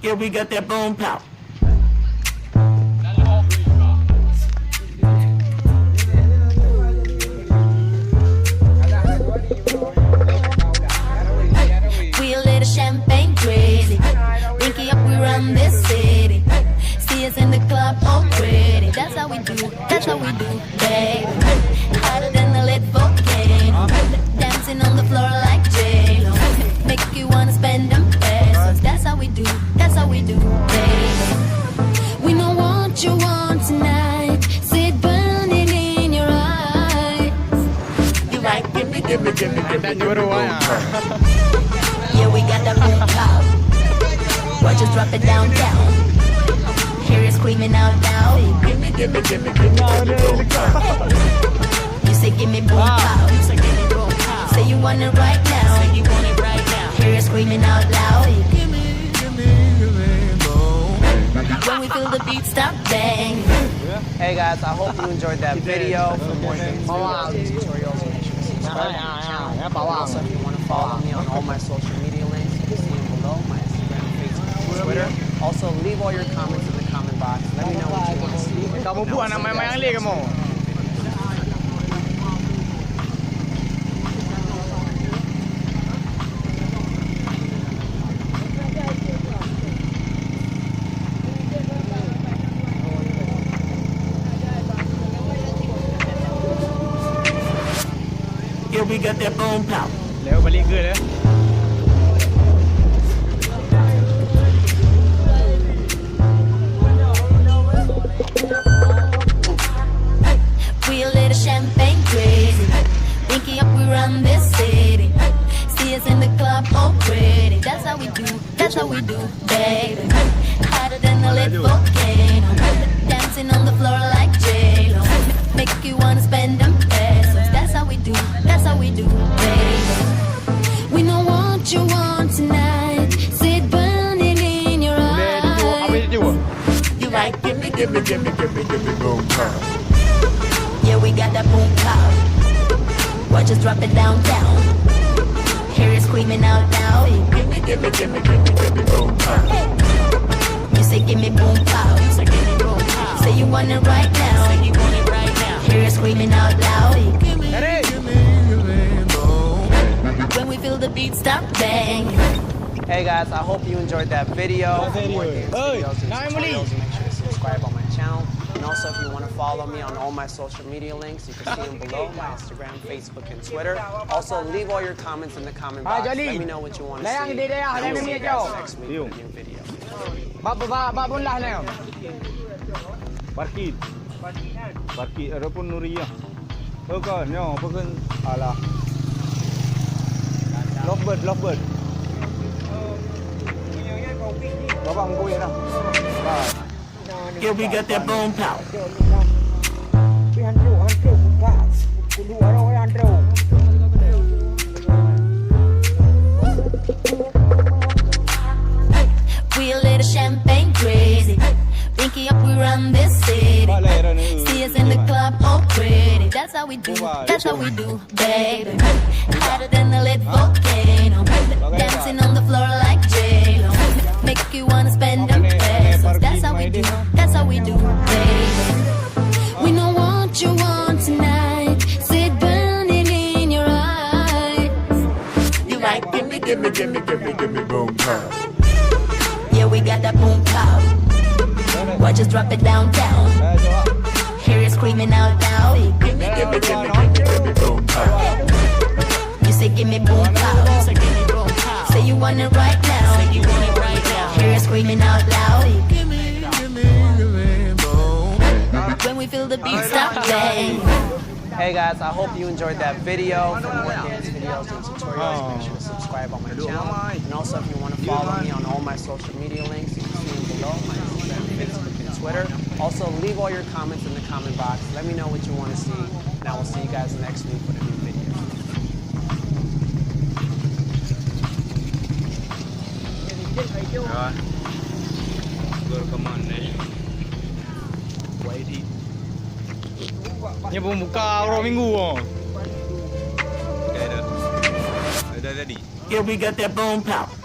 Yeah, we got that boom pow. We a little champagne crazy. Winky up, we run this city. See us in the club already. That's how we do, that's how we do, baby. Hotter than a lit volcano. Dancing on the floor like J-Lo. Make you wanna spend them pesos. That's how we do, that's how we do, baby. We know what you want tonight. See it burning in your eyes. You like, give me, give me, give me, give me, give me. Yeah, we got that boom pow. Watch us drop it down, down. Hear you screaming out loud. Give me, give me, give me, give me, give me boom pow. You say give me boom pow. You say give me boom pow. Say you want it right now. Say you want it right now. Hear you screaming out loud. Give me, give me, give me boom. When we feel the beat start bang. Hey guys, I hope you enjoyed that video. For more things, videos, and tutorials, make sure to subscribe to my channel. Also, if you want to follow me on all my social media links, you can see them below, my Instagram, Facebook, and Twitter. Also, leave all your comments in the comment box. Let me know what you want to see. Kamu buat nama yang lagi kamu. Yeah, we got that boom pow. Leo balik ke dah. We a little champagne crazy. Winky up, we run this city. See us in the club already. That's how we do, that's how we do, baby. Hotter than a lit volcano. Dancing on the floor like J-Lo. Make you wanna spend them pesos. That's how we do, that's how we do, baby. We know what you want tonight. See it burning in your eyes. You like, give me, give me, give me, give me, give me boom pow. Yeah, we got that boom pow. Watch us drop it down, down. Hear you screaming out loud. Give me, give me, give me, give me, give me boom pow. You say give me boom pow. You say give me boom pow. Say you want it right now. Say you want it right now. Hear you screaming out loud. Give me, give me, give me boom. When we feel the beat start bang. Hey guys, I hope you enjoyed that video. For more dance videos and tutorials, make sure to subscribe on my channel. And also, if you want to follow me on all my social media links, you can see them below, my Instagram, Facebook, and Twitter. Also, leave all your comments in the comment box. Let me know what you want to see. And we'll see you guys next week with a new video. Babun lah na. Parkit. Parkit ada pun Nuriyah. Okey, nyo, bukan alah. Lovebird, lovebird. Bapak mengko ya nah. Yeah, we got that boom pow. We a little champagne crazy. Winky up, we run this city. See us in the club already. That's how we do, that's how we do, baby. Hotter than a lit volcano. Dancing on the floor like J-Lo. Make you wanna spend them pesos. That's how we do, that's how we do, baby. We know what you want tonight. See it burning in your eyes. You like, give me, give me, give me, give me, give me boom pow. Yeah, we got that boom pow. Watch us drop it down, down. Hear you screaming out loud. Give me, give me, give me, give me, give me boom pow. You say give me boom pow. You say give me boom pow. Say you want it right now. Say you want it right now. Hear you screaming out loud. Give me, give me, give me boom. When we feel the beat start bang. Hey guys, I hope you enjoyed that video. For more dance videos and tutorials, make sure to subscribe on my channel. And also, if you want to follow me on all my social media links, you can see them below, my Instagram, Facebook, and Twitter. Also, leave all your comments in the comment box. Let me know what you want to see. And I will see you guys next week with a new video. Rồi. Go come on đây. Quay đi. Như pun buka orang minggu oh. Dah. Dah jadi. Yeah, we got that boom pow.